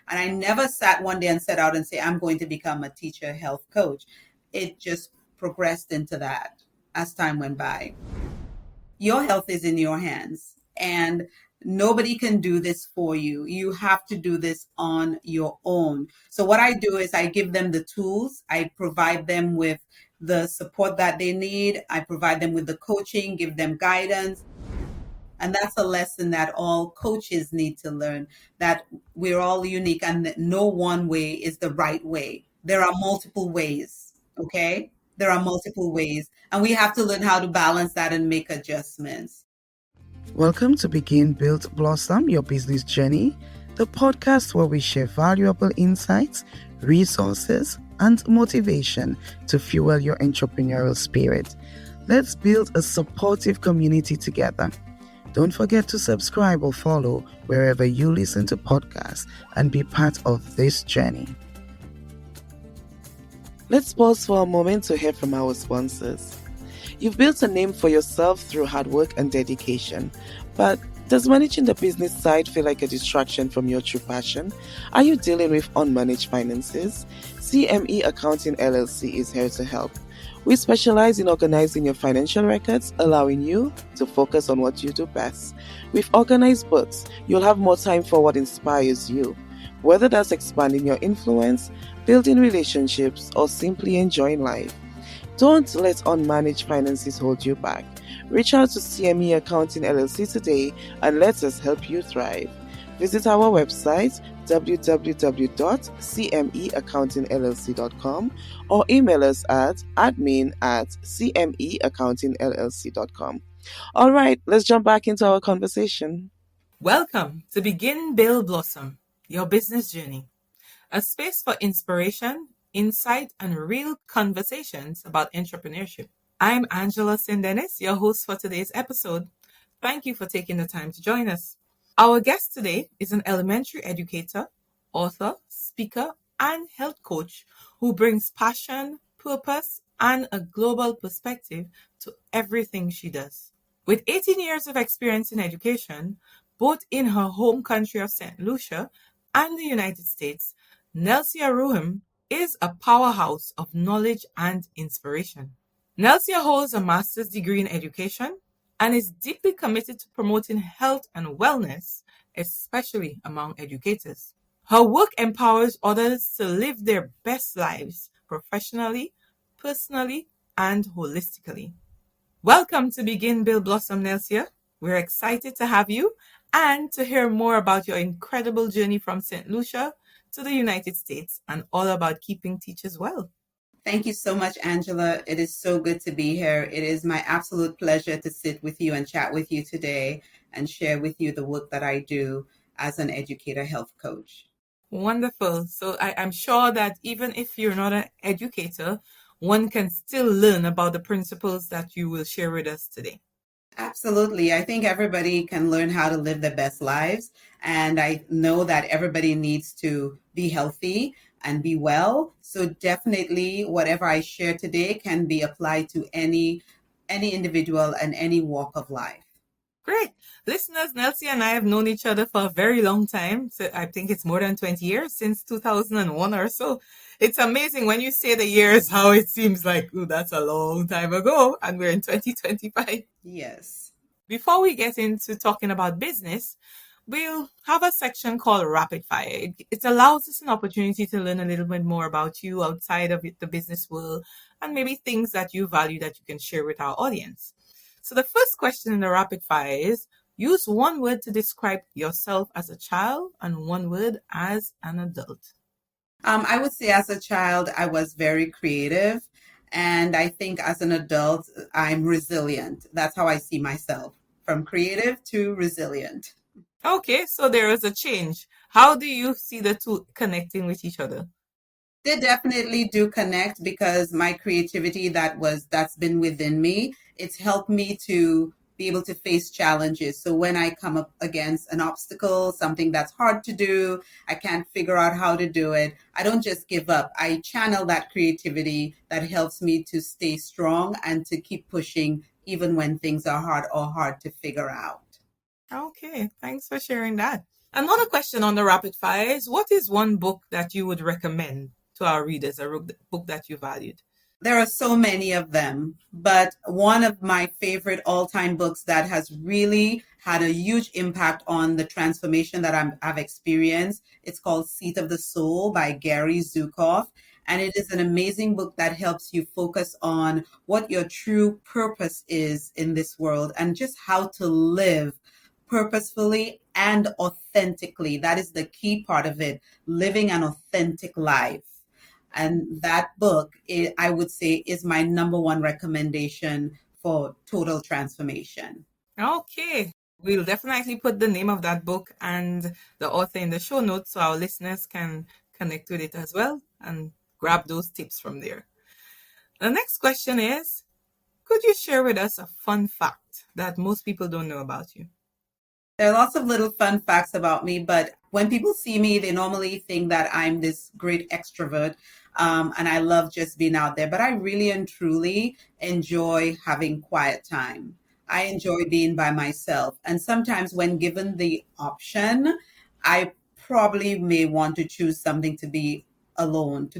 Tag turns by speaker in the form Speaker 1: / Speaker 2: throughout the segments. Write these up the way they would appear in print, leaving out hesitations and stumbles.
Speaker 1: And I never sat one day and set out and say, I'm going to become a teacher health coach. It just progressed into that as time went by. Your health is in your hands, and nobody can do this for you. You have to do this on your own. So what I do is I give them the tools. I provide them with the support that they need. I provide them with the coaching, give them guidance. And that's a lesson that all coaches need to learn, that we're all unique and that no one way is the right way. There are multiple ways, okay? There are multiple ways, and we have to learn how to balance that and make adjustments.
Speaker 2: Welcome to Begin, Build, Blossom, Your Business Journey, the podcast where we share valuable insights, resources, and motivation to fuel your entrepreneurial spirit. Let's build a supportive community together. Don't forget to subscribe or follow wherever you listen to podcasts and be part of this journey. Let's pause for a moment to hear from our sponsors. You've built a name for yourself through hard work and dedication, but does managing the business side feel like a distraction from your true passion? Are you dealing with unmanaged finances? CME Accounting LLC is here to help. We specialize in organizing your financial records, allowing you to focus on what you do best. With organized books, you'll have more time for what inspires you, whether that's expanding your influence, building relationships, or simply enjoying life. Don't let unmanaged finances hold you back. Reach out to CME Accounting LLC today and let us help you thrive. Visit our website www.cmeaccountingllc.com or email us at admin@cmeaccountingllc.com. All right, let's jump back into our conversation.
Speaker 3: Welcome to Begin, Build, Blossom, Your Business Journey, a space for inspiration, insight, and real conversations about entrepreneurship. I'm Angela St. Denis, your host for today's episode. Thank you for taking the time to join us. Our guest today is an elementary educator, author, speaker, and health coach who brings passion, purpose, and a global perspective to everything she does. With 18 years of experience in education, both in her home country of Saint Lucia and the United States, Nelcia Roehm is a powerhouse of knowledge and inspiration. Nelcia holds a master's degree in education and is deeply committed to promoting health and wellness, especially among educators. Her work empowers others to live their best lives professionally, personally, and holistically. Welcome to Begin, Build, Blossom, Nelcia. We're excited to have you and to hear more about your incredible journey from St. Lucia to the United States and all about keeping teachers well.
Speaker 1: Thank you so much, Angela. It is so good to be here. It is my absolute pleasure to sit with you and chat with you today and share with you the work that I do as an educator health coach.
Speaker 3: Wonderful. So I'm sure that even if you're not an educator, one can still learn about the principles that you will share with us today.
Speaker 1: Absolutely. I think everybody can learn how to live their best lives. And I know that everybody needs to be healthy and be well. So definitely whatever I share today can be applied to any individual and any walk of life.
Speaker 3: Great. Listeners, Nelcia and I have known each other for a very long time. So I think it's more than 20 years, since 2001 or so. It's amazing when you say the years, how it seems like, ooh, that's a long time ago. And we're in 2025.
Speaker 1: Yes.
Speaker 3: Before we get into talking about business, we'll have a section called Rapid Fire. It allows us an opportunity to learn a little bit more about you outside of the business world and maybe things that you value that you can share with our audience. So the first question in the Rapid Fire is, use one word to describe yourself as a child and one word as an adult.
Speaker 1: I would say as a child, I was very creative. And I think as an adult, I'm resilient. That's how I see myself, from creative to resilient.
Speaker 3: Okay, so there is a change. How do you see the two connecting with each other?
Speaker 1: They definitely do connect, because my creativity that's been within me, it's helped me to be able to face challenges. So when I come up against an obstacle, something that's hard to do, I can't figure out how to do it, I don't just give up. I channel that creativity that helps me to stay strong and to keep pushing even when things are hard or hard to figure out.
Speaker 3: Okay, thanks for sharing that. Another question on the rapid fire is, what is one book that you would recommend to our readers, a book that you valued?
Speaker 1: There are so many of them, but one of my favorite all-time books that has really had a huge impact on the transformation that I've experienced, it's called Seat of the Soul by Gary Zukav. And it is an amazing book that helps you focus on what your true purpose is in this world and just how to live purposefully and authentically. That is the key part of it, living an authentic life. And that book, I would say, is my number one recommendation for total transformation.
Speaker 3: Okay. We'll definitely put the name of that book and the author in the show notes so our listeners can connect with it as well and grab those tips from there. The next question is, could you share with us a fun fact that most people don't know about you?
Speaker 1: There are lots of little fun facts about me, but when people see me, they normally think that I'm this great extrovert, and I love just being out there. But I really and truly enjoy having quiet time. I enjoy being by myself. And sometimes, when given the option, I probably may want to choose something to be alone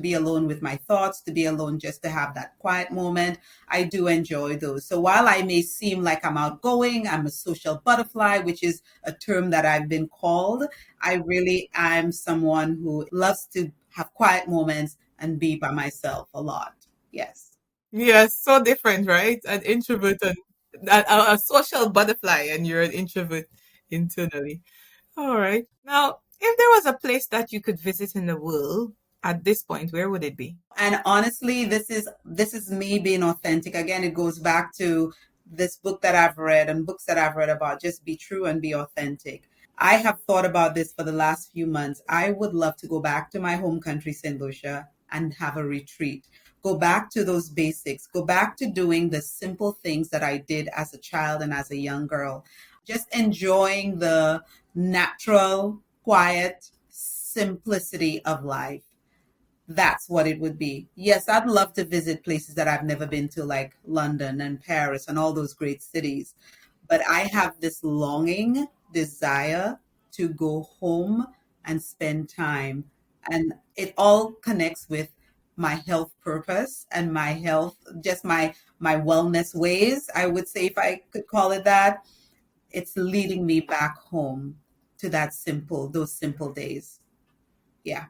Speaker 1: with my thoughts, to be alone just to have that quiet moment. I do enjoy those. So while I may seem like I'm outgoing, I'm a social butterfly, which is a term that I've been called. I really am someone who loves to have quiet moments and be by myself a lot. Yes.
Speaker 3: Yes, so different, right? An introvert and a social butterfly, and you're an introvert internally. All right. Now, if there was a place that you could visit in the world at this point, where would it be?
Speaker 1: And honestly, this is me being authentic. Again, it goes back to this book that I've read and books that I've read about just be true and be authentic. I have thought about this for the last few months. I would love to go back to my home country, Saint Lucia, and have a retreat. Go back to those basics. Go back to doing the simple things that I did as a child and as a young girl. Just enjoying the natural, quiet simplicity of life. That's what it would be. Yes, I'd love to visit places that I've never been to, like London and Paris and all those great cities. But I have this longing, desire to go home and spend time. And it all connects with my health purpose and my health, just my wellness ways, I would say, if I could call it that. It's leading me back home to those simple days. Yeah.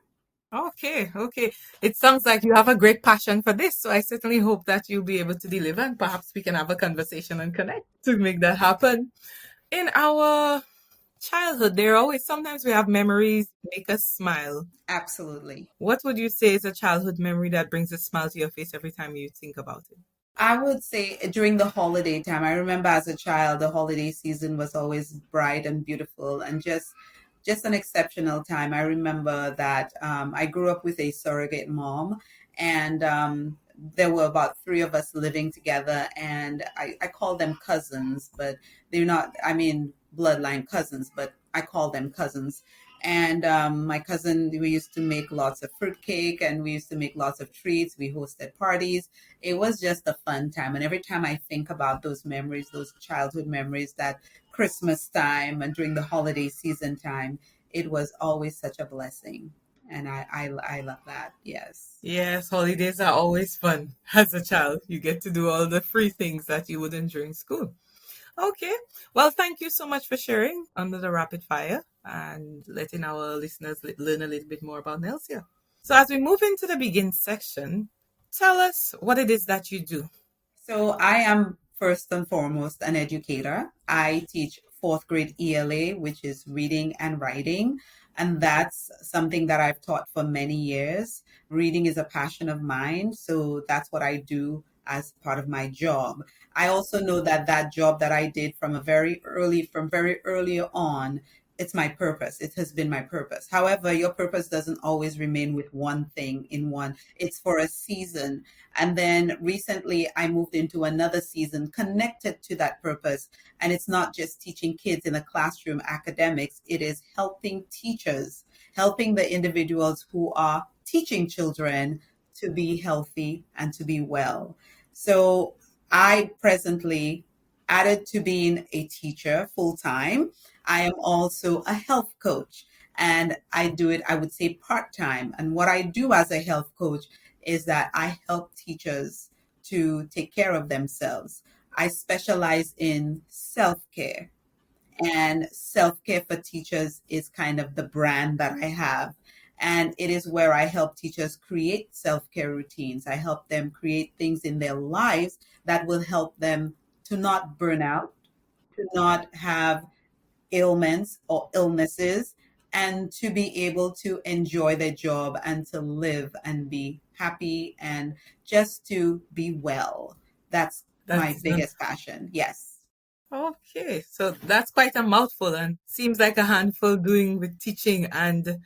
Speaker 3: Okay, okay. It sounds like you have a great passion for this, so I certainly hope that you'll be able to deliver and perhaps we can have a conversation and connect to make that happen. In our childhood, there are always sometimes we have memories make us smile.
Speaker 1: Absolutely.
Speaker 3: What would you say is a childhood memory that brings a smile to your face every time you think about it?
Speaker 1: I would say during the holiday time, I remember as a child, the holiday season was always bright and beautiful and just an exceptional time. I remember that I grew up with a surrogate mom, and there were about three of us living together, and I call them cousins, but they're not, I mean, bloodline cousins, but I call them cousins. And my cousin, we used to make lots of fruitcake and we used to make lots of treats. We hosted parties. It was just a fun time. And every time I think about those memories, those childhood memories, that Christmas time and during the holiday season time, it was always such a blessing. And I love that. Yes.
Speaker 3: Yes, holidays are always fun. As a child, you get to do all the free things that you wouldn't during school. Okay. Well, thank you so much for sharing under the rapid fire and letting our listeners learn a little bit more about Nelcia. So, as we move into the begin section, tell us what it is that you do.
Speaker 1: So I am first and foremost an educator. I teach fourth grade ELA, which is reading and writing. And that's something that I've taught for many years. Reading is a passion of mine. So that's what I do as part of my job. I also know that that job that I did from very early on, it's my purpose. It has been my purpose. However, your purpose doesn't always remain with one thing in one. It's for a season. And then recently I moved into another season connected to that purpose. And it's not just teaching kids in a classroom academics, it is helping teachers, helping the individuals who are teaching children to be healthy and to be well. So I presently, added to being a teacher full time, I am also a health coach, and I do it, I would say, part time. And what I do as a health coach is that I help teachers to take care of themselves. I specialize in self care, and self care for teachers is kind of the brand that I have. And it is where I help teachers create self care routines. I help them create things in their lives that will help them to not burn out, to not have ailments or illnesses, and to be able to enjoy their job and to live and be happy and just to be well. That's my
Speaker 3: That's
Speaker 1: biggest passion. Yes.
Speaker 3: okay. So that's quite a mouthful and seems like a handful doing with teaching and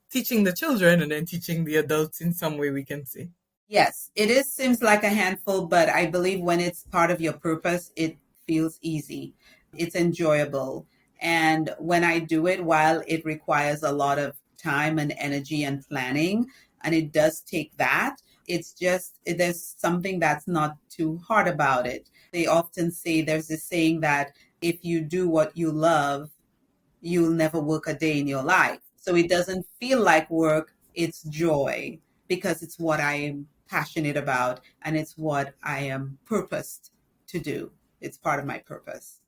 Speaker 3: teaching the children and then teaching the adults in some way we can say.
Speaker 1: Yes, it is seems like a handful, but I believe when it's part of your purpose, it feels easy. It's enjoyable. And when I do it, while it requires a lot of time and energy and planning, and it does take that, it's just there's something that's not too hard about it. They often say there's this saying that if you do what you love, you'll never work a day in your life. So it doesn't feel like work, it's joy because it's what I am passionate about and it's what I am purposed to do. It's part of my purpose.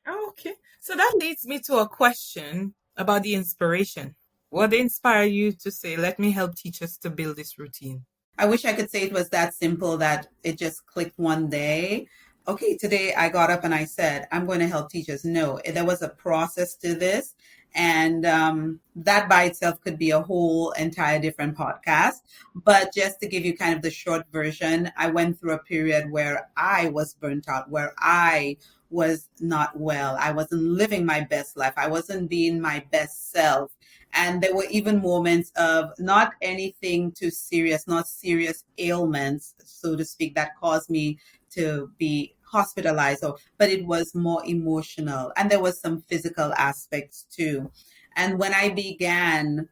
Speaker 3: Okay. So that leads me to a question about the inspiration. What inspired you to say, let me help teachers to build this routine?
Speaker 1: I wish I could say it was that simple that it just clicked one day. Okay, today I got up and I said, I'm going to help teachers. No, there was a process to this. And that by itself could be a whole entire different podcast. But just to give you kind of the short version, I went through a period where I was burnt out, where I was not well. I wasn't living my best life. I wasn't being my best self. And there were even moments of not anything too serious, not serious ailments, so to speak, that caused me to be hospitalized, but it was more emotional. And there was some physical aspects too. And when I began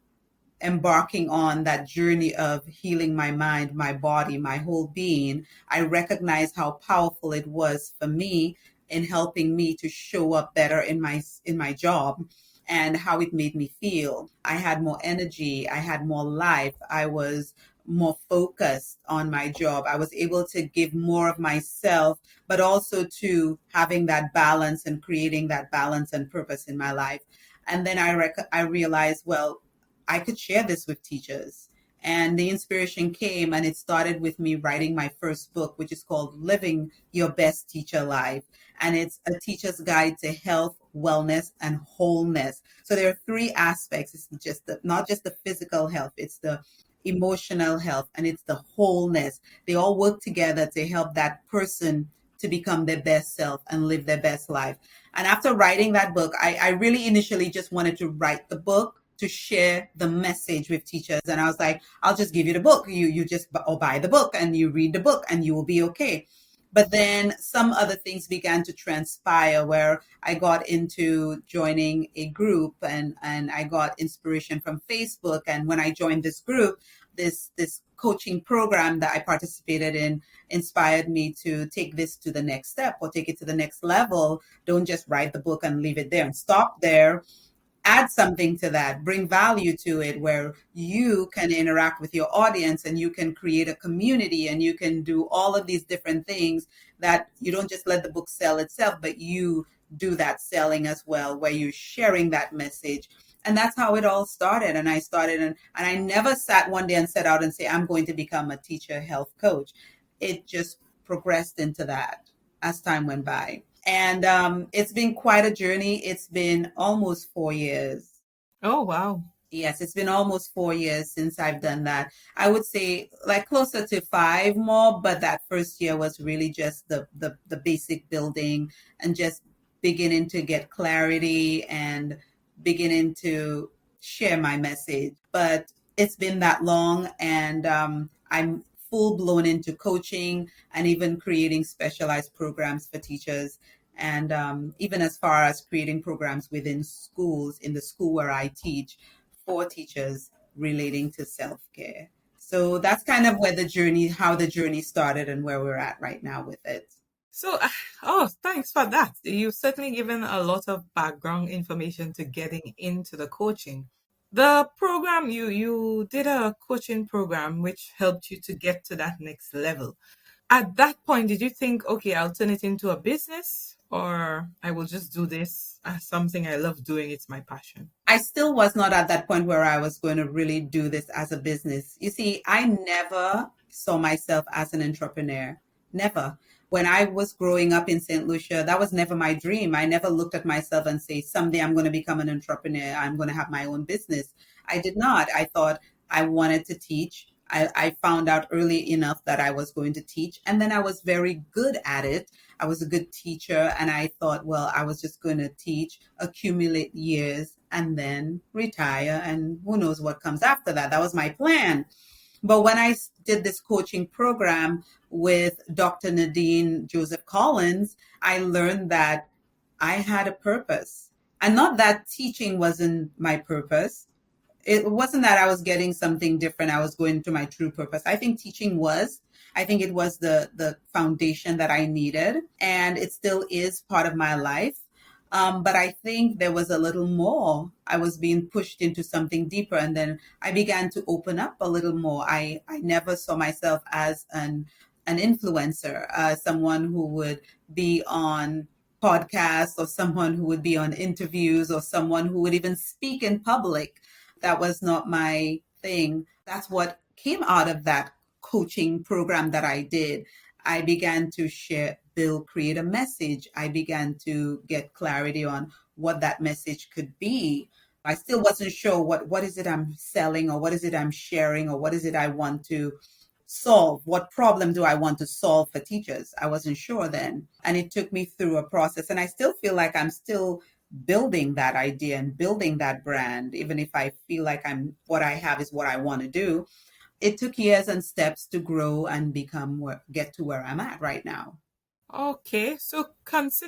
Speaker 1: embarking on that journey of healing my mind, my body, my whole being, I recognized how powerful it was for me in helping me to show up better in my job and how it made me feel. I had more energy, I had more life, I was more focused on my job. I was able to give more of myself, but also to having that balance and creating that balance and purpose in my life. And then I realized, well, I could share this with teachers. And the inspiration came, and it started with me writing my first book, which is called Living Your Best Teacher Life. And it's a teacher's guide to health, wellness, and wholeness. So there are three aspects. It's just not just the physical health, it's the emotional health, and it's the wholeness. They all work together to help that person to become their best self and live their best life. And after writing that book, I really initially just wanted to write the book to share the message with teachers. And I was like, I'll just give you the book. You just buy the book and you read the book and you will be okay. But then some other things began to transpire where I got into joining a group, and I got inspiration from Facebook. And when I joined this group, this coaching program that I participated in inspired me to take this to the next step or take it to the next level. Don't just write the book and leave it there and stop there. Add something to that, bring value to it where you can interact with your audience and you can create a community and you can do all of these different things that you don't just let the book sell itself, but you do that selling as well, where you're sharing that message. And that's how it all started. And I started, and I never sat one day and set out and say, I'm going to become a teacher health coach. It just progressed into that as time went by. And it's been quite a journey. It's been almost 4 years.
Speaker 3: Oh, wow.
Speaker 1: Yes, it's been almost 4 years since I've done that. I would say like closer to five more, but that first year was really just the basic building and just beginning to get clarity and beginning to share my message. But it's been that long, and I'm full blown into coaching and even creating specialized programs for teachers. And even as far as creating programs within schools, in the school where I teach, for teachers relating to self-care. So that's kind of where how the journey started and where we're at right now with it.
Speaker 3: So, oh, thanks for that. You've certainly given a lot of background information to getting into the coaching. The program you did a coaching program which helped you to get to that next level. At that point, did you think, okay, I'll turn it into a business or I will just do this as something I love doing, it's my passion?
Speaker 1: I still was not at that point where I was going to really do this as a business. You see, I never saw myself as an entrepreneur. Never. When I was growing up in Saint Lucia, that was never my dream. I never looked at myself and say, someday I'm going to become an entrepreneur. I'm going to have my own business. I did not. I thought I wanted to teach. I found out early enough that I was going to teach, and then I was very good at it. I was a good teacher, and I thought, well, I was just going to teach, accumulate years, and then retire, and who knows what comes after that. That was my plan. But when I did this coaching program with Dr. Nadine Joseph Collins, I learned that I had a purpose. And not that teaching wasn't my purpose. It wasn't that I was getting something different. I was going to my true purpose. I think teaching was. I think it was the foundation that I needed, and it still is part of my life. But I think there was a little more. I was being pushed into something deeper, and then I began to open up a little more. I never saw myself as an influencer, someone who would be on podcasts or someone who would be on interviews or someone who would even speak in public. That was not my thing. That's what came out of that coaching program that I did. I began to create a message. I began to get clarity on what that message could be. I still wasn't sure what is it I'm selling, or what is it I'm sharing, or what is it I want to solve? What problem do I want to solve for teachers? I wasn't sure then. And it took me through a process. And I still feel like I'm still building that idea and building that brand, even if I feel like what I have is what I want to do. It took years and steps to grow and get to where I'm at right now.
Speaker 3: Okay, so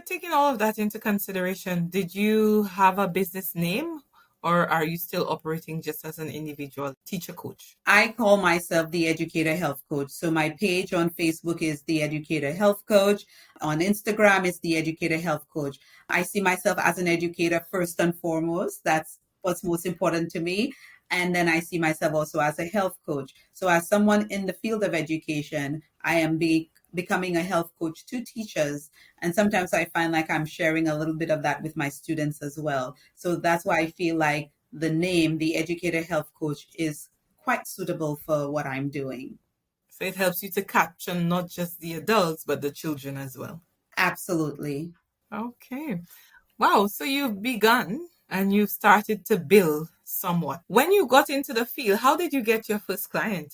Speaker 3: taking all of that into consideration, did you have a business name or are you still operating just as an individual teacher coach?
Speaker 1: I call myself the Educator Health Coach. So my page on Facebook is the Educator Health Coach. On Instagram, it's the Educator Health Coach. I see myself as an educator first and foremost. That's what's most important to me. And then I see myself also as a health coach. So as someone in the field of education, I am becoming a health coach to teachers. And sometimes I find like I'm sharing a little bit of that with my students as well. So that's why I feel like the name, the Educator Health Coach, is quite suitable for what I'm doing.
Speaker 3: So it helps you to capture not just the adults, but the children as well.
Speaker 1: Absolutely.
Speaker 3: Okay. Wow. So you've begun and you've started to build somewhat. When you got into the field, how did you get your first client?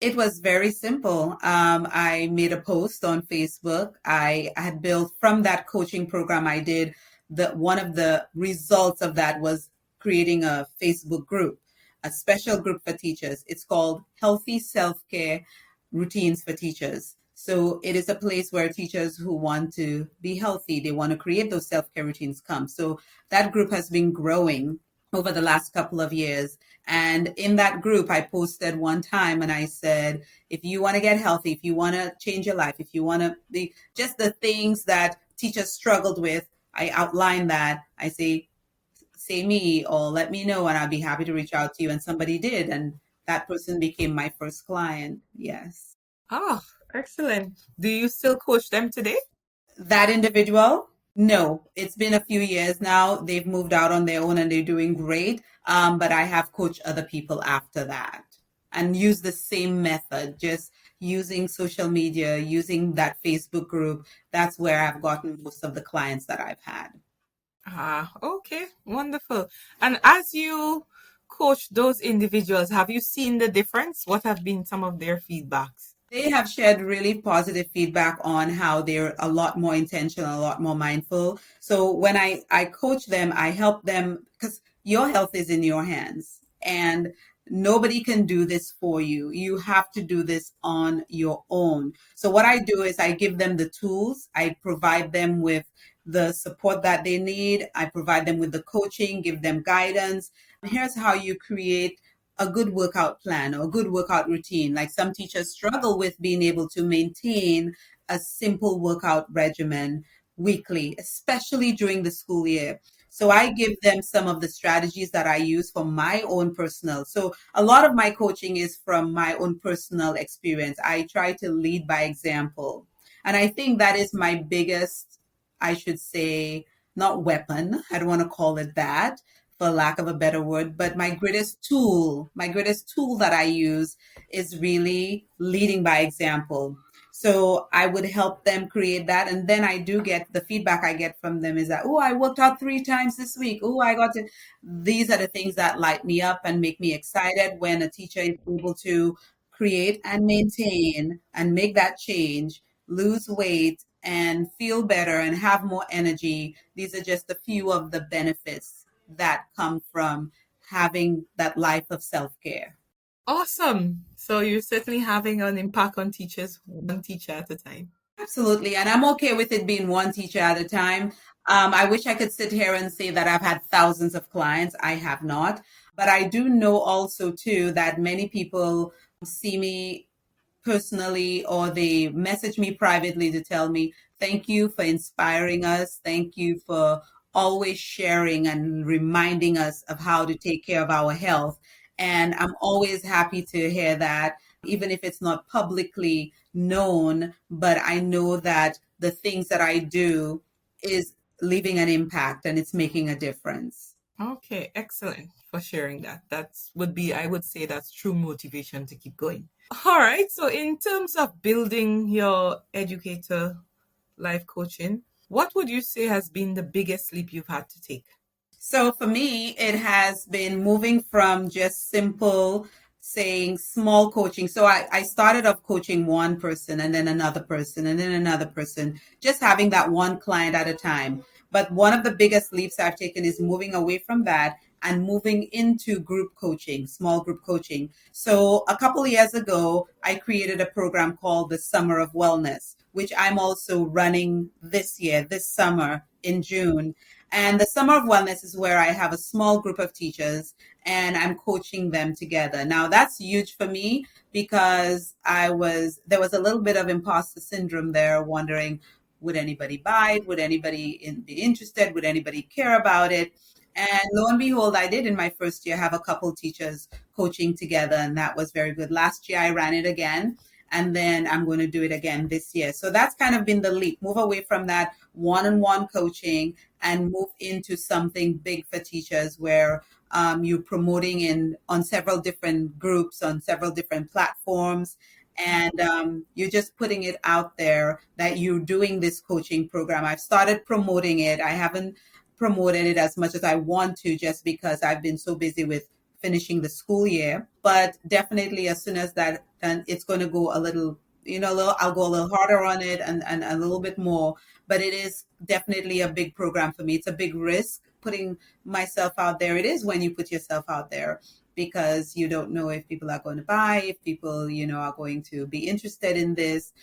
Speaker 1: It was very simple. I made a post on Facebook. I had built from that coaching program I did. One of the results of that was creating a Facebook group, a special group for teachers. It's called Healthy Self-Care Routines for Teachers. So it is a place where teachers who want to be healthy, they want to create those self-care routines come. So that group has been growing over the last couple of years. And in that group, I posted one time and I said, if you want to get healthy, if you want to change your life, if you want to be just the things that teachers struggled with, I outline that. I say me or let me know and I'll be happy to reach out to you. And somebody did. And that person became my first client. Yes.
Speaker 3: Oh, excellent. Do you still coach them today?
Speaker 1: That individual? No, it's been a few years now. They've moved out on their own and they're doing great. But I have coached other people after that and use the same method, just using social media, using that Facebook group. That's where I've gotten most of the clients that I've had.
Speaker 3: Ah, okay, wonderful. And as you coach those individuals, have you seen the difference? What have been some of their feedbacks?
Speaker 1: They have shared really positive feedback on how they're a lot more intentional, a lot more mindful. So when I coach them, I help them because your health is in your hands and nobody can do this for you. You have to do this on your own. So what I do is I give them the tools. I provide them with the support that they need. I provide them with the coaching, give them guidance. Here's how you create a good workout plan or a good workout routine. Like some teachers struggle with being able to maintain a simple workout regimen weekly, especially during the school year. So I give them some of the strategies that I use for my own personal. So a lot of my coaching is from my own personal experience. I try to lead by example. And I think that is my biggest, I should say, not weapon. I don't want to call it that for lack of a better word, but my greatest tool that I use is really leading by example. So I would help them create that. And then I do get the feedback I get from them is that, oh, I worked out 3 times this week. Oh, I got to. These are the things that light me up and make me excited when a teacher is able to create and maintain and make that change, lose weight and feel better and have more energy. These are just a few of the benefits that come from having that life of self care.
Speaker 3: Awesome. So you're certainly having an impact on teachers, one teacher at a time.
Speaker 1: Absolutely. And I'm okay with it being one teacher at a time. I wish I could sit here and say that I've had thousands of clients. I have not. But I do know also, too, that many people see me personally or they message me privately to tell me, thank you for inspiring us. Thank you for always sharing and reminding us of how to take care of our health. And I'm always happy to hear that, even if it's not publicly known, but I know that the things that I do is leaving an impact and it's making a difference.
Speaker 3: Okay, excellent for sharing that. That would be, I would say, that's true motivation to keep going. All right. So, in terms of building your educator life coaching, what would you say has been the biggest leap you've had to take?
Speaker 1: So for me, it has been moving from just simple saying small coaching. So I started off coaching one person and then another person and then another person, just having that one client at a time. But one of the biggest leaps I've taken is moving away from that and moving into group coaching, small group coaching. So a couple of years ago, I created a program called the Summer of Wellness, which I'm also running this year, this summer in June. And the Summer of Wellness is where I have a small group of teachers and I'm coaching them together. Now that's huge for me because there was a little bit of imposter syndrome there, wondering, would anybody buy it? Would anybody be interested? Would anybody care about it? And lo and behold, I did in my first year have a couple teachers coaching together, and that was very good. Last year, I ran it again, and then I'm going to do it again this year. So that's kind of been the leap, move away from that one-on-one coaching and move into something big for teachers where you're promoting on several different groups, on several different platforms. And you're just putting it out there that you're doing this coaching program. I've started promoting it. I haven't promoted it as much as I want to just because I've been so busy with finishing the school year. But definitely as soon as that, then it's going to go a little, I'll go a little harder on it and a little bit more. But it is definitely a big program for me. It's a big risk putting myself out there. It is when you put yourself out there because you don't know if people are going to buy, if people, are going to be interested in this,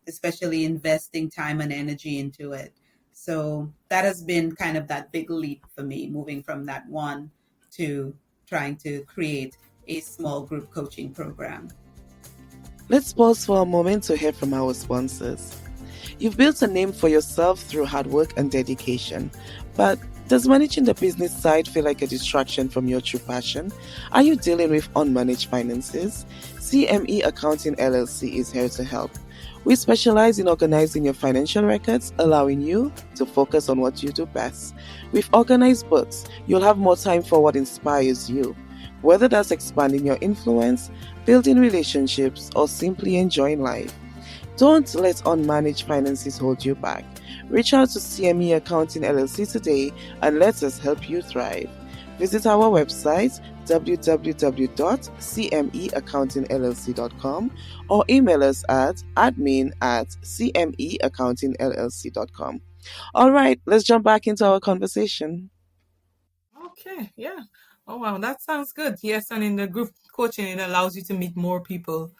Speaker 1: especially investing time and energy into it. So that has been kind of that big leap for me, moving from that one to trying to create a small group coaching program.
Speaker 2: Let's pause for a moment to hear from our sponsors. You've built a name for yourself through hard work and dedication, but does managing the business side feel like a distraction from your true passion? Are you dealing with unmanaged finances? CME Accounting LLC is here to help. We specialize in organizing your financial records, allowing you to focus on what you do best. With organized books, you'll have more time for what inspires you. Whether that's expanding your influence, building relationships, or simply enjoying life. Don't let unmanaged finances hold you back. Reach out to CME Accounting LLC today and let us help you thrive. Visit our website www.cmeaccountingllc.com or email us at admin@cmeaccountingllc.com. All right, let's jump back into our conversation.
Speaker 3: Okay, yeah. Oh, wow, that sounds good. Yes, and in the group coaching, it allows you to meet more people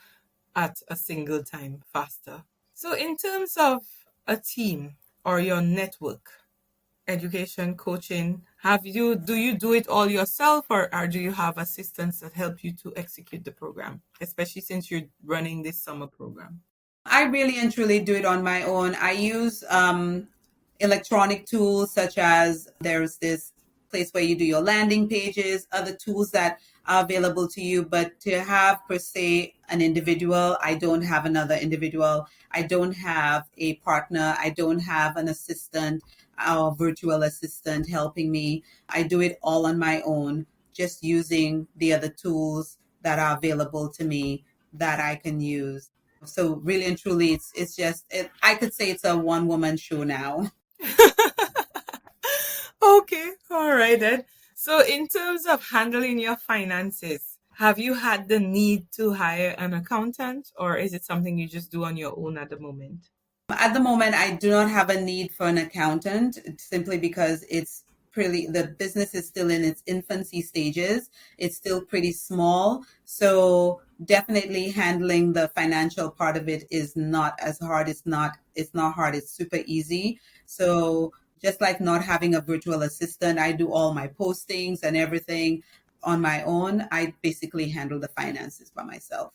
Speaker 3: at a single time faster. So, in terms of a team or your network, education, coaching, do you do it all yourself or do you have assistants that help you to execute the program, especially since you're running this summer program?
Speaker 1: I really and truly do it on my own. I use electronic tools such as there's this place where you do your landing pages, other tools that are available to you. But to have per se an individual, I don't have another individual. I don't have a partner. I don't have an assistant or virtual assistant helping me. I do it all on my own, just using the other tools that are available to me that I can use. So really and truly, it's just I could say it's a one woman show now.
Speaker 3: Okay, all right then. So, in terms of handling your finances, have you had the need to hire an accountant, or is it something you just do on your own at the moment?
Speaker 1: At the moment, I do not have a need for an accountant simply because it's pretty, the business is still in its infancy stages. It's still pretty small. So definitely handling the financial part of it is not as hard. It's not hard. It's super easy. So just like not having a virtual assistant, I do all my postings and everything on my own. I basically handle the finances by myself.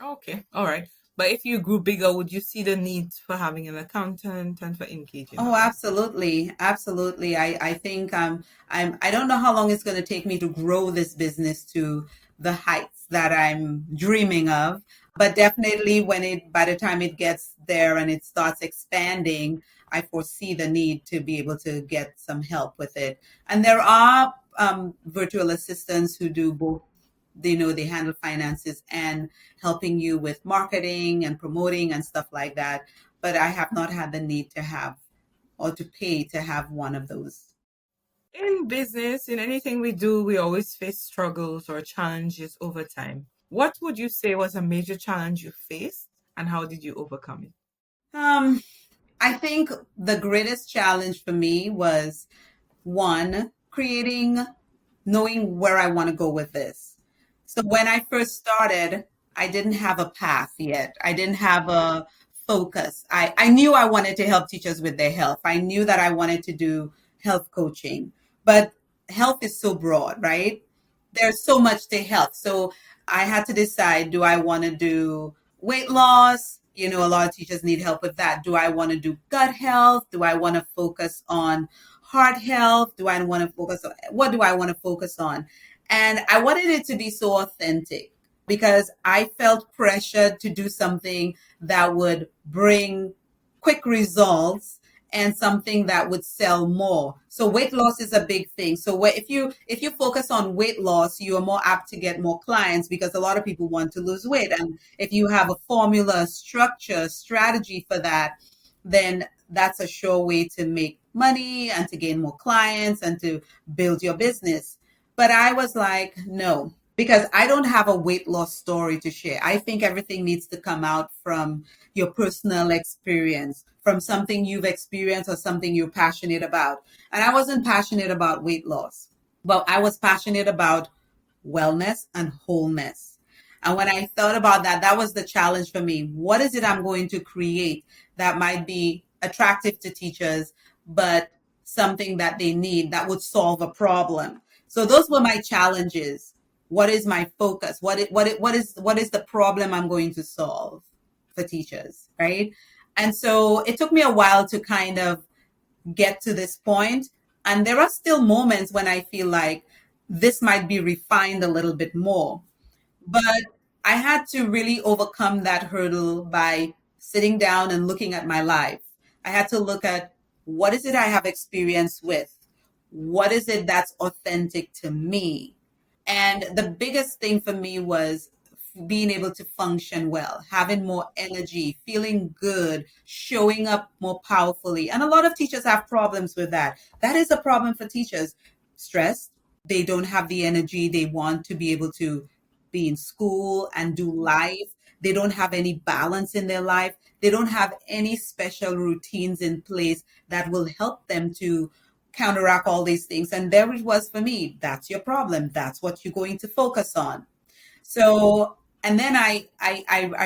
Speaker 3: Okay, all right. But if you grew bigger, would you see the need for having an accountant and for engaging
Speaker 1: Oh,
Speaker 3: others?
Speaker 1: absolutely. Absolutely. I think I don't know how long it's going to take me to grow this business to the heights that I'm dreaming of, but definitely by the time it gets there and it starts expanding, I foresee the need to be able to get some help with it. And there are virtual assistants who do both. They handle finances and helping you with marketing and promoting and stuff like that. But I have not had the need to have or to pay to have one of those.
Speaker 3: In business, in anything we do, we always face struggles or challenges over time. What would you say was a major challenge you faced, and how did you overcome it?
Speaker 1: Um, I think the greatest challenge for me was one, knowing where I want to go with this. So when I first started, I didn't have a path yet. I didn't have a focus. I knew I wanted to help teachers with their health. I knew that I wanted to do health coaching, but health is so broad, right? There's so much to health. So I had to decide, do I want to do weight loss? A lot of teachers need help with that. Do I want to do gut health? Do I want to focus on heart health? Do I want to focus on what do I want to focus on? And I wanted it to be so authentic because I felt pressured to do something that would bring quick results and something that would sell more. So weight loss is a big thing. So if you focus on weight loss, you are more apt to get more clients because a lot of people want to lose weight. And if you have a formula, structure, strategy for that, then that's a sure way to make money and to gain more clients and to build your business. But I was like, no, because I don't have a weight loss story to share. I think everything needs to come out from your personal experience, from something you've experienced or something you're passionate about. And I wasn't passionate about weight loss, but I was passionate about wellness and wholeness. And when I thought about that, that was the challenge for me. What is it I'm going to create that might be attractive to teachers, but something that they need that would solve a problem? So those were my challenges. What is my focus? What is the problem I'm going to solve for teachers, right? And so it took me a while to kind of get to this point. And there are still moments when I feel like this might be refined a little bit more. But I had to really overcome that hurdle by sitting down and looking at my life. I had to look at what is it I have experience with? What is it that's authentic to me? And the biggest thing for me was being able to function well, having more energy, feeling good, showing up more powerfully. And a lot of teachers have problems with that. That is a problem for teachers. Stress, they don't have the energy they want to be able to be in school and do life. They don't have any balance in their life. They don't have any special routines in place that will help them to counteract all these things. And there it was for me. That's your problem. That's what you're going to focus on. So, and then I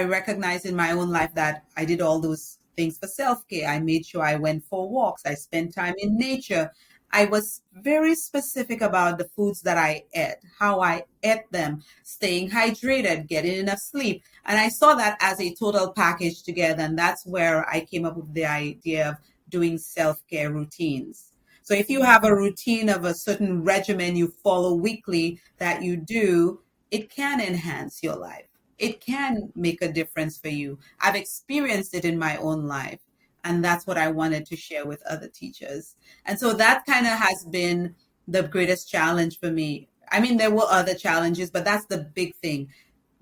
Speaker 1: recognized in my own life that I did all those things for self care. I made sure I went for walks. I spent time in nature. I was very specific about the foods that I ate, how I ate them, staying hydrated, getting enough sleep. And I saw that as a total package together. And that's where I came up with the idea of doing self care routines. So if you have a routine of a certain regimen you follow weekly that you do, it can enhance your life. It can make a difference for you. I've experienced it in my own life. And that's what I wanted to share with other teachers. And so that kind of has been the greatest challenge for me. I mean, there were other challenges, but that's the big thing.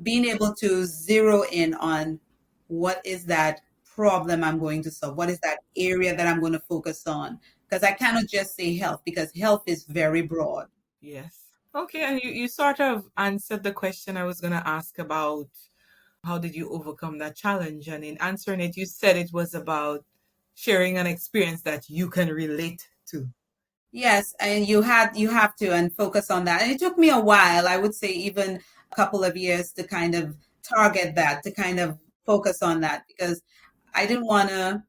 Speaker 1: Being able to zero in on what is that problem I'm going to solve? What is that area that I'm going to focus on? Because I cannot just say health, because health is very broad.
Speaker 3: Yes. Okay, and you sort of answered the question I was going to ask about how did you overcome that challenge? And in answering it, you said it was about sharing an experience that you can relate to.
Speaker 1: Yes, and you have to and focus on that. And it took me a while, I would say even a couple of years to kind of target that, to kind of focus on that because I didn't want to,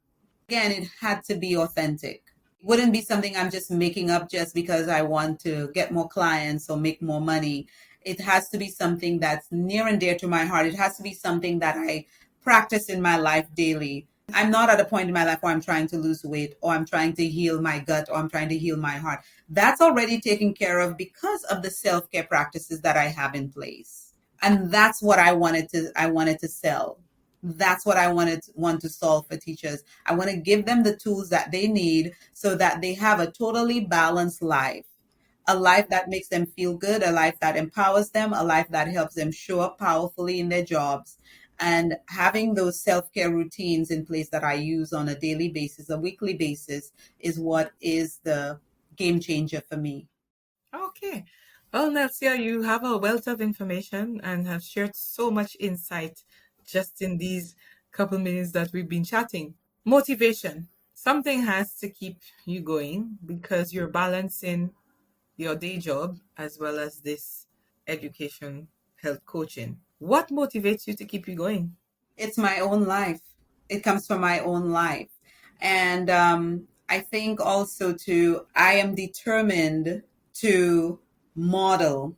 Speaker 1: again, it had to be authentic. It wouldn't be something I'm just making up just because I want to get more clients or make more money. It has to be something that's near and dear to my heart. It has to be something that I practice in my life daily. I'm not at a point in my life where I'm trying to lose weight or I'm trying to heal my gut or I'm trying to heal my heart. That's already taken care of because of the self-care practices that I have in place. And that's what I wanted to sell. That's what I want to solve for teachers. I want to give them the tools that they need so that they have a totally balanced life. A life that makes them feel good, a life that empowers them, a life that helps them show up powerfully in their jobs. And having those self care routines in place that I use on a daily basis, a weekly basis, is what is the game changer for me.
Speaker 3: Okay. Well, Nelcia, you have a wealth of information and have shared so much insight just in these couple minutes that we've been chatting. Motivation. Something has to keep you going because you're balancing your day job as well as this education, health coaching. What motivates you to keep you going?
Speaker 1: It's my own life. It comes from my own life. And I think also too, I am determined to model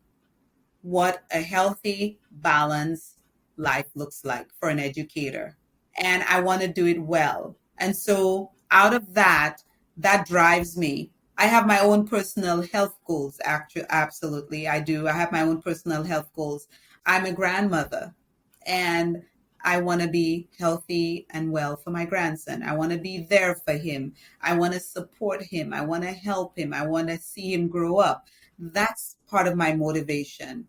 Speaker 1: what a healthy, balanced life looks like for an educator. And I want to do it well. And so out of that, that drives me. I have my own personal health goals, actually, absolutely. I do. I have my own personal health goals. I'm a grandmother and I want to be healthy and well for my grandson. I want to be there for him. I want to support him. I want to help him. I want to see him grow up. That's part of my motivation.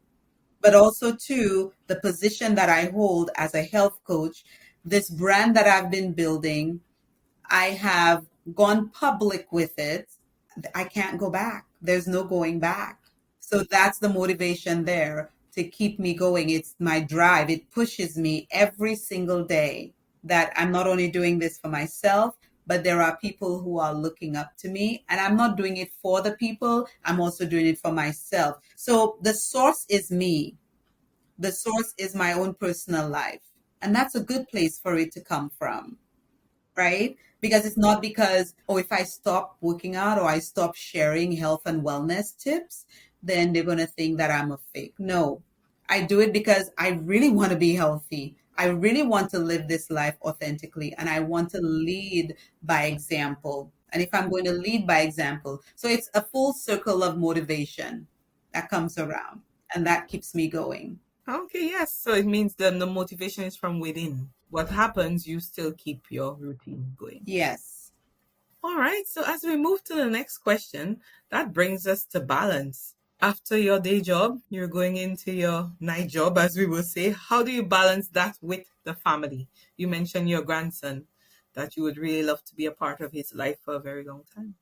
Speaker 1: But also, too, the position that I hold as a health coach, this brand that I've been building, I have gone public with it. I can't go back. There's no going back. So that's the motivation there to keep me going. It's my drive. It pushes me every single day that I'm not only doing this for myself, but there are people who are looking up to me. And I'm not doing it for the people, I'm also doing it for myself. So the source is me. The source is my own personal life. And that's a good place for it to come from, right? Because it's not because, oh, if I stop working out or I stop sharing health and wellness tips, then they're going to think that I'm a fake. No, I do it because I really want to be healthy. I really want to live this life authentically and I want to lead by example. And if I'm going to lead by example, so it's a full circle of motivation that comes around and that keeps me going.
Speaker 3: Okay, yes. So it means the motivation is from within. What happens, you still keep your routine going.
Speaker 1: Yes.
Speaker 3: All right. So as we move to the next question, that brings us to balance. After your day job, you're going into your night job, as we will say. How do you balance that with the family? You mentioned your grandson, that you would really love to be a part of his life for a very long time.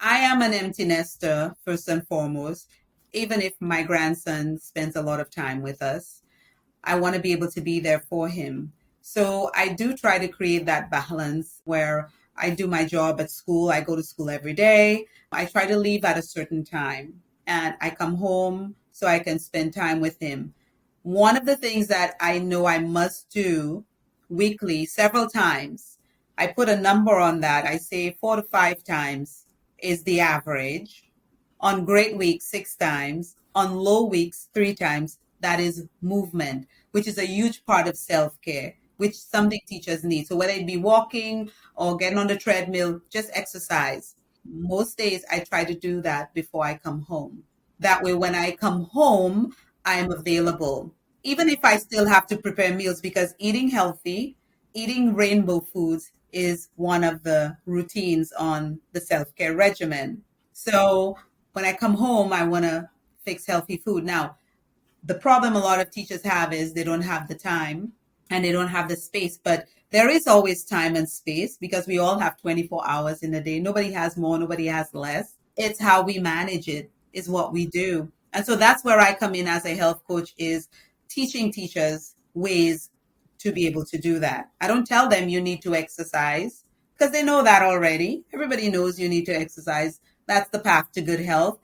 Speaker 1: I am an empty nester, first and foremost. Even if my grandson spends a lot of time with us, I want to be able to be there for him. So I do try to create that balance where I do my job at school. I go to school every day. I try to leave at a certain time and I come home so I can spend time with him. One of the things that I know I must do weekly, several times, I put a number on that. I say 4 to 5 times is the average. On great weeks, 6 times. On low weeks, 3 times. That is movement, which is a huge part of self care, which something teachers need. So whether it be walking or getting on the treadmill, just exercise. Most days I try to do that before I come home. That way, when I come home, I'm available. Even if I still have to prepare meals, because eating healthy, eating rainbow foods is one of the routines on the self care regimen. So when I come home, I want to fix healthy food. Now, the problem a lot of teachers have is they don't have the time and they don't have the space, but there is always time and space because we all have 24 hours in a day. Nobody has more, nobody has less. It's how we manage it is what we do. And so that's where I come in as a health coach, is teaching teachers ways to be able to do that. I don't tell them you need to exercise because they know that already. Everybody knows you need to exercise. That's the path to good health.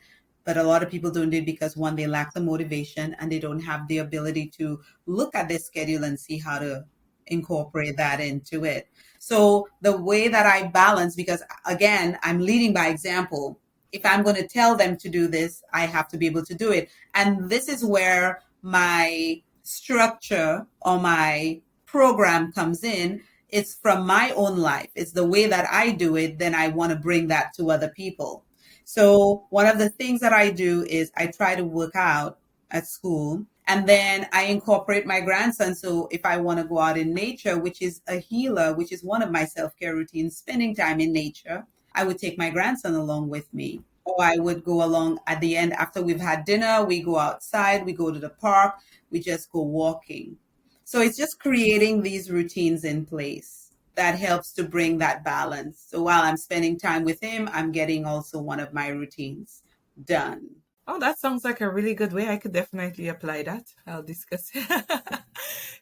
Speaker 1: But a lot of people don't do it because, one, they lack the motivation and they don't have the ability to look at their schedule and see how to incorporate that into it. So the way that I balance, because again, I'm leading by example. If I'm going to tell them to do this, I have to be able to do it. And this is where my structure or my program comes in. It's from my own life. It's the way that I do it. Then I want to bring that to other people. So one of the things that I do is I try to work out at school, and then I incorporate my grandson. So if I want to go out in nature, which is a healer, which is one of my self-care routines, spending time in nature, I would take my grandson along with me. Or I would go along at the end after we've had dinner, we go outside, we go to the park, we just go walking. So it's just creating these routines in place that helps to bring that balance. So while I'm spending time with him, I'm getting also one of my routines done.
Speaker 3: Oh, that sounds like a really good way. I could definitely apply that. I'll discuss.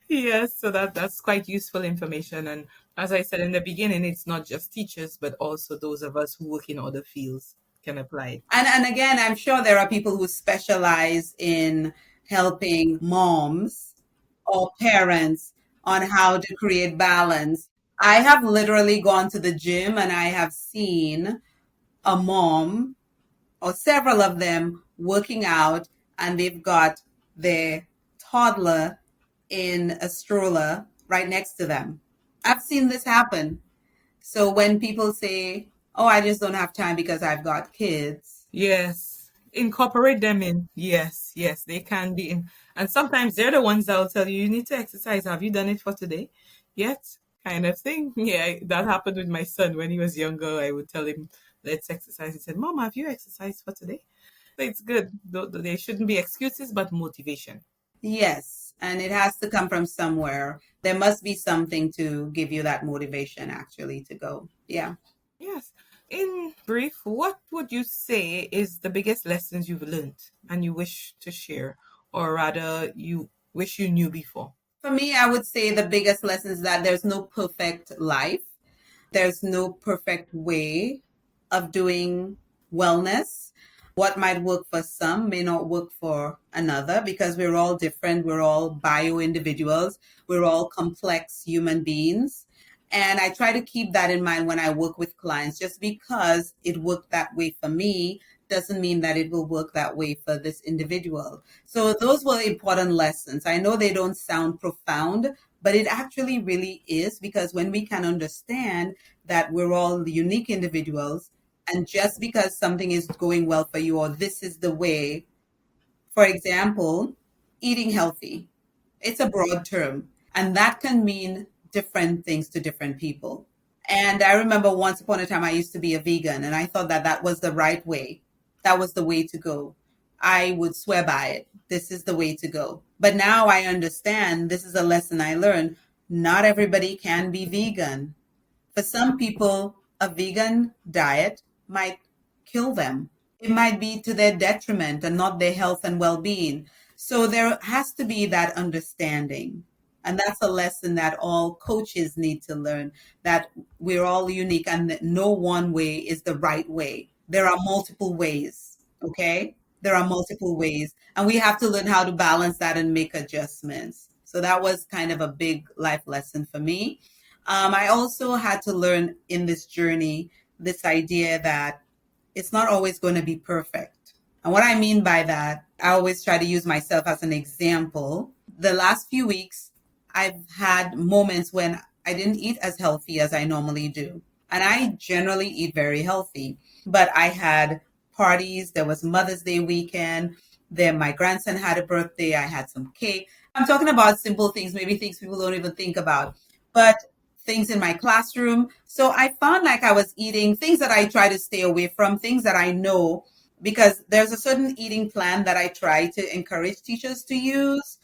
Speaker 3: Yes, so that's quite useful information. And as I said in the beginning, it's not just teachers, but also those of us who work in other fields can apply it.
Speaker 1: And again, I'm sure there are people who specialize in helping moms or parents on how to create balance. I have literally gone to the gym and I have seen a mom or several of them working out, and they've got their toddler in a stroller right next to them. I've seen this happen. So when people say, "Oh, I just don't have time because I've got kids,"
Speaker 3: Yes, incorporate them in. Yes, yes, they can be in. And sometimes they're the ones that will tell you, you need to exercise. Have you done it for today? Yet, kind of thing. Yeah, that happened with my son when he was younger. I would tell him, let's exercise. He said, Mom, have you exercised for today? So it's good. There shouldn't be excuses, but motivation.
Speaker 1: yes, and it has to come from somewhere. There must be something to give you that motivation actually to go. Yeah.
Speaker 3: Yes. In brief, what would you say is the biggest lessons you've learned and you wish to share, or rather, you wish you knew before?
Speaker 1: For me, I would say the biggest lesson is that there's no perfect life. There's no perfect way of doing wellness. What might work for some may not work for another because we're all different. We're all bio individuals. We're all complex human beings. And I try to keep that in mind when I work with clients. Just because it worked that way for me doesn't mean that it will work that way for this individual. So those were important lessons. I know they don't sound profound, but it actually really is, because when we can understand that we're all unique individuals, and just because something is going well for you or this is the way, for example, eating healthy, it's a broad term, and that can mean different things to different people. And I remember once upon a time I used to be a vegan, and I thought that that was the right way. That was the way to go. I would swear by it. This is the way to go. But now I understand, this is a lesson I learned. Not everybody can be vegan. For some people, a vegan diet might kill them. It might be to their detriment and not their health and well being. So there has to be that understanding. And that's a lesson that all coaches need to learn, that we're all unique and that no one way is the right way. There are multiple ways, okay? There are multiple ways. And we have to learn how to balance that and make adjustments. So that was kind of a big life lesson for me. I also had to learn in this journey this idea that it's not always going to be perfect. And what I mean by that, I always try to use myself as an example. The last few weeks, I've had moments when I didn't eat as healthy as I normally do. And I generally eat very healthy. But I had parties, there was Mother's Day weekend, then my grandson had a birthday, I had some cake. I'm talking about simple things, maybe things people don't even think about. But things in my classroom. So I found like I was eating things that I try to stay away from, things that I know, because there's a certain eating plan that I try to encourage teachers to use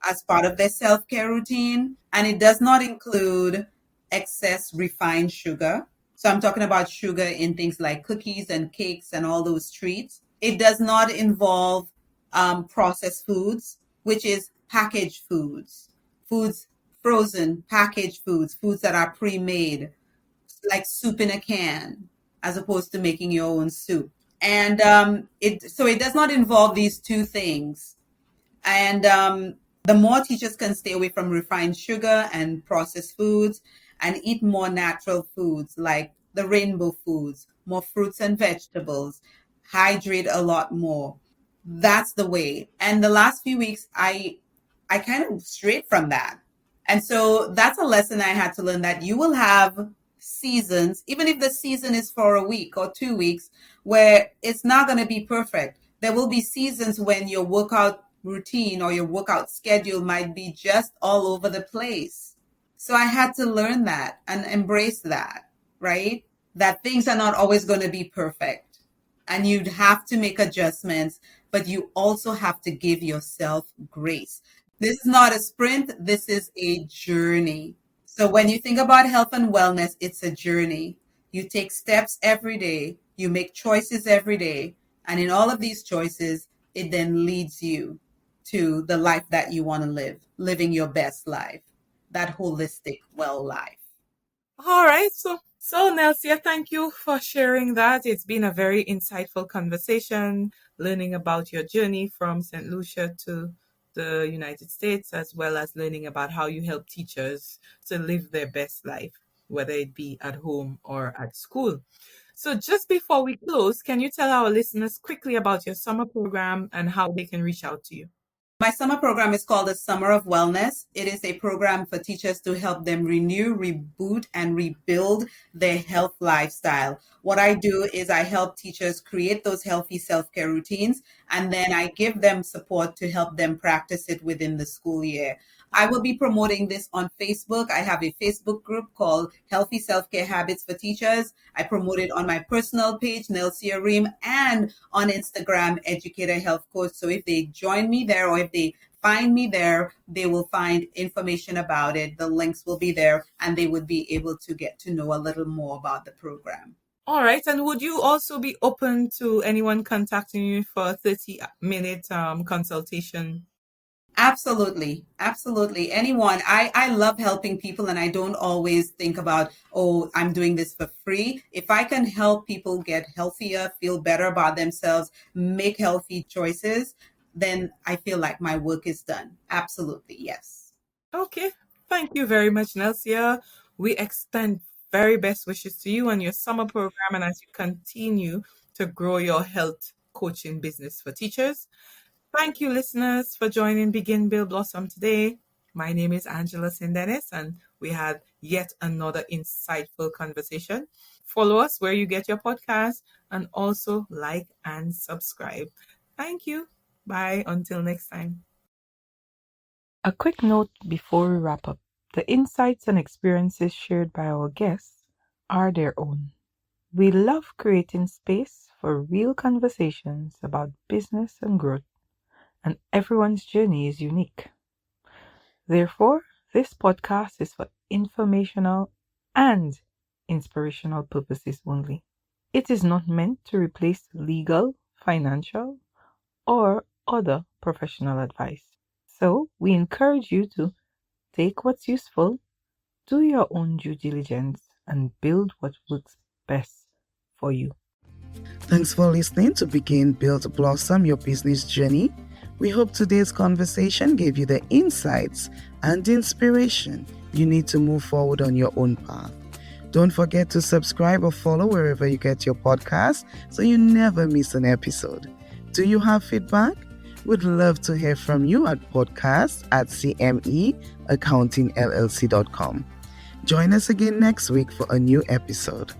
Speaker 1: as part of their self-care routine. And it does not include excess refined sugar. So I'm talking about sugar in things like cookies and cakes and all those treats. It does not involve processed foods, which is packaged foods, foods frozen, packaged foods, foods that are pre-made, like soup in a can, as opposed to making your own soup. And it does not involve these two things. And the more teachers can stay away from refined sugar and processed foods and eat more natural foods like the rainbow foods, more fruits and vegetables, hydrate a lot more. That's the way. And the last few weeks, I kind of strayed from that. And so that's a lesson I had to learn, that you will have seasons, even if the season is for a week or 2 weeks, where it's not going to be perfect. There will be seasons when your workout routine or your workout schedule might be just all over the place. So I had to learn that and embrace that, right? That things are not always going to be perfect. And you'd have to make adjustments, but you also have to give yourself grace. This is not a sprint, this is a journey. So when you think about health and wellness, it's a journey. You take steps every day, you make choices every day, and in all of these choices, it then leads you to the life that you want to live, living your best life, that holistic, well life.
Speaker 3: All right. So Nelcia, thank you for sharing that. It's been a very insightful conversation, learning about your journey from St. Lucia to the United States, as well as learning about how you help teachers to live their best life, whether it be at home or at school. So just before we close, can you tell our listeners quickly about your summer program and how they can reach out to you?
Speaker 1: My summer program is called the Summer of Wellness. It is a program for teachers to help them renew, reboot, and rebuild their health lifestyle. What I do is I help teachers create those healthy self-care routines, and then I give them support to help them practice it within the school year. I will be promoting this on Facebook. I have a Facebook group called Healthy Self-Care Habits for Teachers. I promote it on my personal page, Nelcia Roehm, and on Instagram, Educator Health Coach. So if they join me there or if they find me there, they will find information about it. The links will be there and they would be able to get to know a little more about the program.
Speaker 3: All right. And would you also be open to anyone contacting you for a 30-minute consultation?
Speaker 1: Absolutely. Absolutely. Anyone. I love helping people and I don't always think about, oh, I'm doing this for free. If I can help people get healthier, feel better about themselves, make healthy choices, then I feel like my work is done. Absolutely. Yes.
Speaker 3: Okay. Thank you very much, Nelcia. We extend very best wishes to you and your summer program, and as you continue to grow your health coaching business for teachers. Thank you, listeners, for joining Begin Build Blossom today. My name is Angela Denis, and we had yet another insightful conversation. Follow us where you get your podcast, and also like and subscribe. Thank you. Bye. Until next time. A quick note before we wrap up. The insights and experiences shared by our guests are their own. We love creating space for real conversations about business and growth, and everyone's journey is unique. Therefore, this podcast is for informational and inspirational purposes only. It is not meant to replace legal, financial, or other professional advice. So, we encourage you to take what's useful, do your own due diligence, and build what works best for you.
Speaker 2: Thanks for listening to Begin, Build, Blossom Your Business Journey. We hope today's conversation gave you the insights and inspiration you need to move forward on your own path. Don't forget to subscribe or follow wherever you get your podcast so you never miss an episode. Do you have feedback? We'd love to hear from you at podcast@cmeaccountingllc.com. Join us again next week for a new episode.